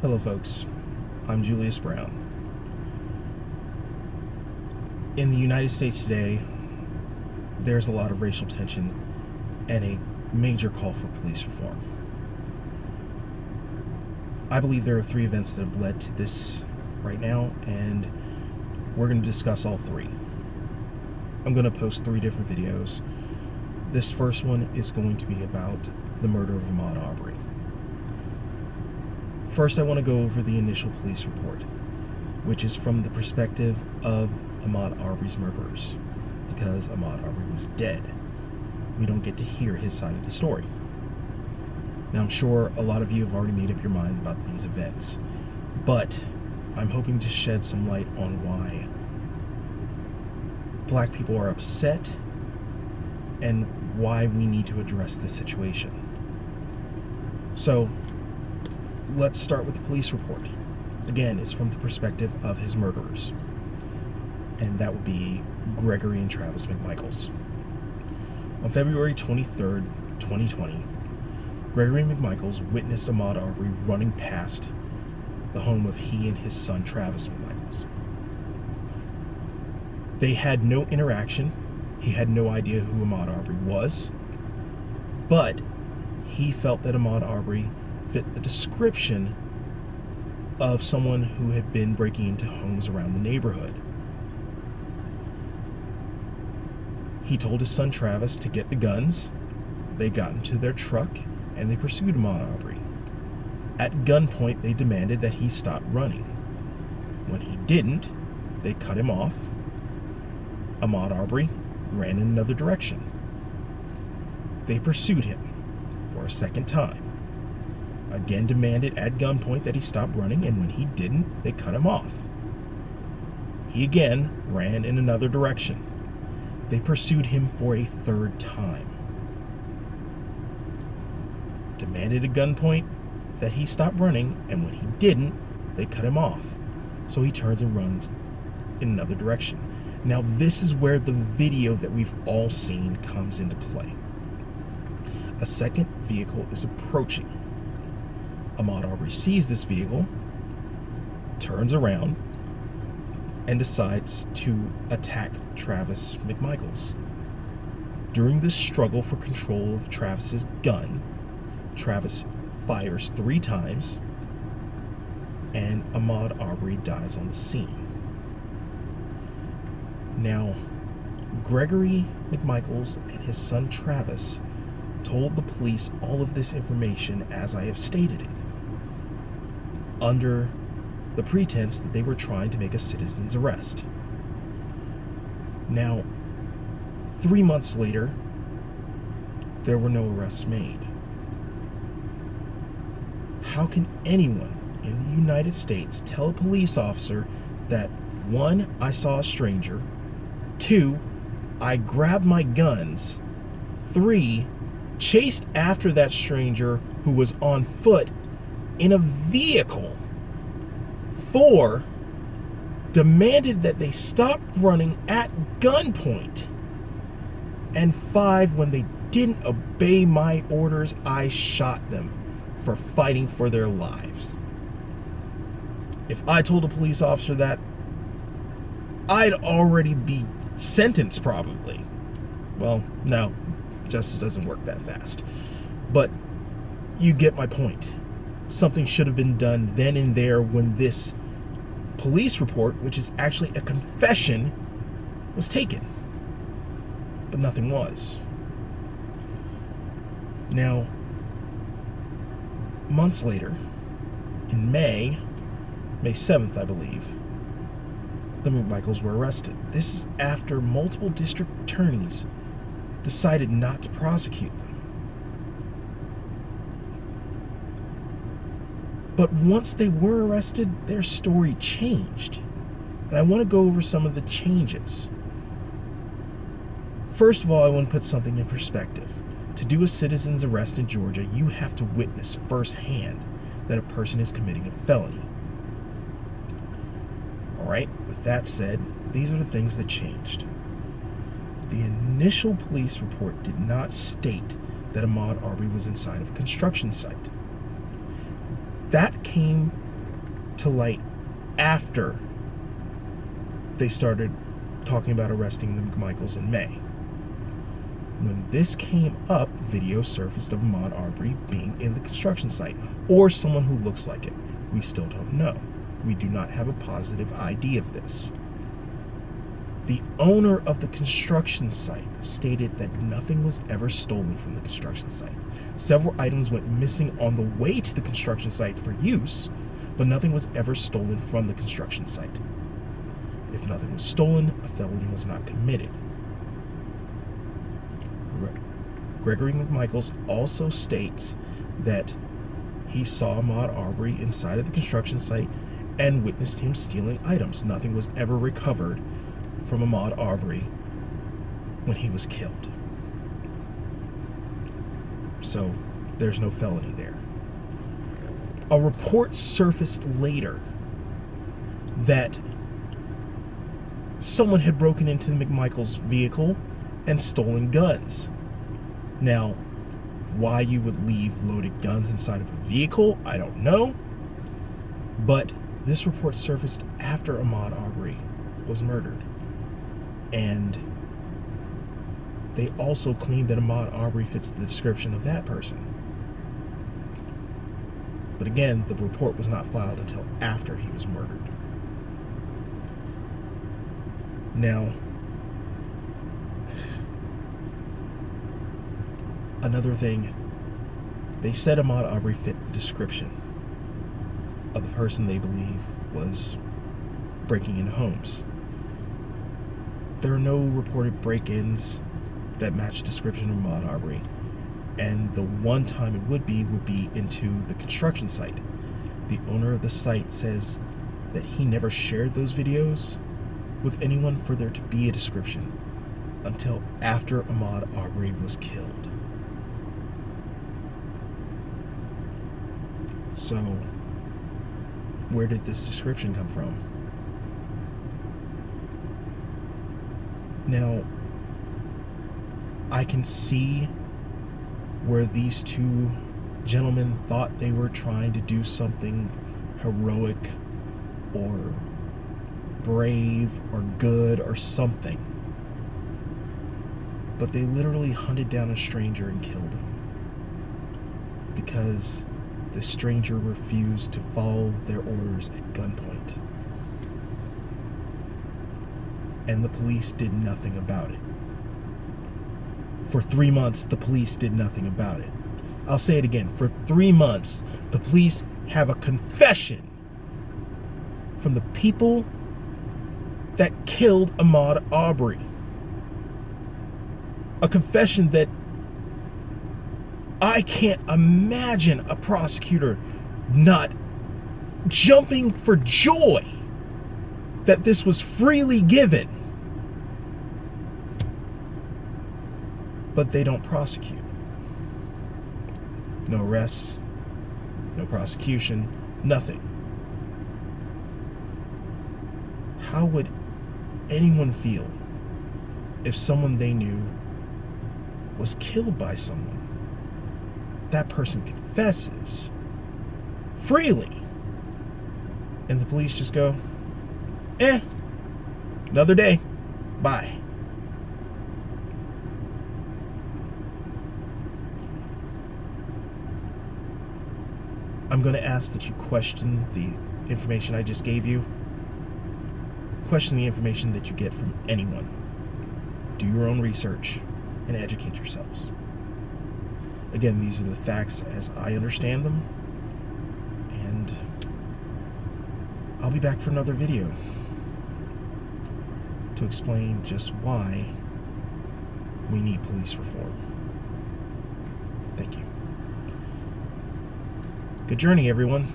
Hello folks, I'm Julius Brown. In the United States today, there's a lot of racial tension and a major call for police reform. I believe there are three events that have led to this right now, and we're going to discuss all three. I'm going to post three different videos. This first one is going to be about the murder of Ahmaud Arbrey. First, I want to go over the initial police report, which is from the perspective of Ahmaud Arbery's murderers, because Ahmaud Arbrey was dead. We don't get to hear his side of the story. Now, I'm sure a lot of you have already made up your minds about these events, but I'm hoping to shed some light on why Black people are upset and why we need to address this situation. So, let's start with the police report. Again, it's from the perspective of his murderers, and that would be Gregory and Travis McMichaels. On February 23rd, 2020, Gregory McMichaels witnessed Ahmaud Arbrey running past the home of he and his son Travis McMichaels. They had no interaction. He had no idea who Ahmaud Arbrey was, but he felt that Ahmaud Arbrey fit the description of someone who had been breaking into homes around the neighborhood. He told his son Travis to get the guns. They got into their truck and they pursued Ahmaud Arbrey. At gunpoint, they demanded that he stop running. When he didn't, they cut him off. Ahmaud Arbrey ran in another direction. They pursued him for a second time. Again demanded at gunpoint that he stop running, and when he didn't, they cut him off. He again ran in another direction. They pursued him for a third time. Demanded at gunpoint that he stop running, and when he didn't, they cut him off. So he turns and runs in another direction. Now, this is where the video that we've all seen comes into play. A second vehicle is approaching. Ahmaud Arbrey sees this vehicle, turns around, and decides to attack Travis McMichaels. During this struggle for control of Travis's gun, Travis fires 3 times, and Ahmaud Arbrey dies on the scene. Now, Gregory McMichaels and his son Travis told the police all of this information as I have stated it, under the pretense that they were trying to make a citizen's arrest. Now, 3 months later, there were no arrests made. How can anyone in the United States tell a police officer that 1, I saw a stranger, 2, I grabbed my guns, 3, chased after that stranger who was on foot in a vehicle, 4, demanded that they stop running at gunpoint, and 5, when they didn't obey my orders, I shot them for fighting for their lives. If I told a police officer that, I'd already be sentenced probably. Well, no, justice doesn't work that fast. But you get my point. Something should have been done then and there when this police report, which is actually a confession, was taken. But nothing was. Now, months later, in May 7th, I believe, the McMichaels were arrested. This is after multiple district attorneys decided not to prosecute them. But once they were arrested, their story changed. And I want to go over some of the changes. First of all, I want to put something in perspective. To do a citizen's arrest in Georgia, you have to witness firsthand that a person is committing a felony. Alright, with that said, these are the things that changed. The initial police report did not state that Ahmaud Arbrey was inside of a construction site. That came to light after they started talking about arresting the McMichaels in May. When this came up, video surfaced of Ahmaud Arbrey being in the construction site, or someone who looks like it. We still don't know. We do not have a positive ID of this. The owner of the construction site stated that nothing was ever stolen from the construction site. Several items went missing on the way to the construction site for use, but nothing was ever stolen from the construction site. If nothing was stolen, a felony was not committed. Gregory McMichaels also states that he saw Ahmaud Arbrey inside of the construction site and witnessed him stealing items. Nothing was ever recovered from Ahmaud Arbrey when he was killed. So there's no felony there. A report surfaced later that someone had broken into the McMichaels' vehicle and stolen guns. Now, why you would leave loaded guns inside of a vehicle, I don't know. But this report surfaced after Ahmaud Arbrey was murdered. And they also claimed that Ahmaud Arbrey fits the description of that person. But again, the report was not filed until after he was murdered. Now, another thing, they said Ahmaud Arbrey fit the description of the person they believe was breaking into homes. There are no reported break-ins that match the description of Ahmaud Arbrey, and the one time it would be into the construction site. The owner of the site says that he never shared those videos with anyone for there to be a description until after Ahmaud Arbrey was killed. So, where did this description come from? Now, I can see where these two gentlemen thought they were trying to do something heroic or brave or good or something. But they literally hunted down a stranger and killed him because the stranger refused to follow their orders at gunpoint. And the police did nothing about it. For 3 months, the police did nothing about it. I'll say it again. For 3 months, the police have a confession from the people that killed Ahmaud Arbrey. A confession that I can't imagine a prosecutor not jumping for joy that this was freely given. But they don't prosecute. No arrests, no prosecution, nothing. How would anyone feel if someone they knew was killed by someone? That person confesses freely, and the police just go, another day, bye. I'm going to ask that you question the information I just gave you. Question the information that you get from anyone. Do your own research and educate yourselves. Again, these are the facts as I understand them, and I'll be back for another video to explain just why we need police reform. Thank you. Good journey, everyone.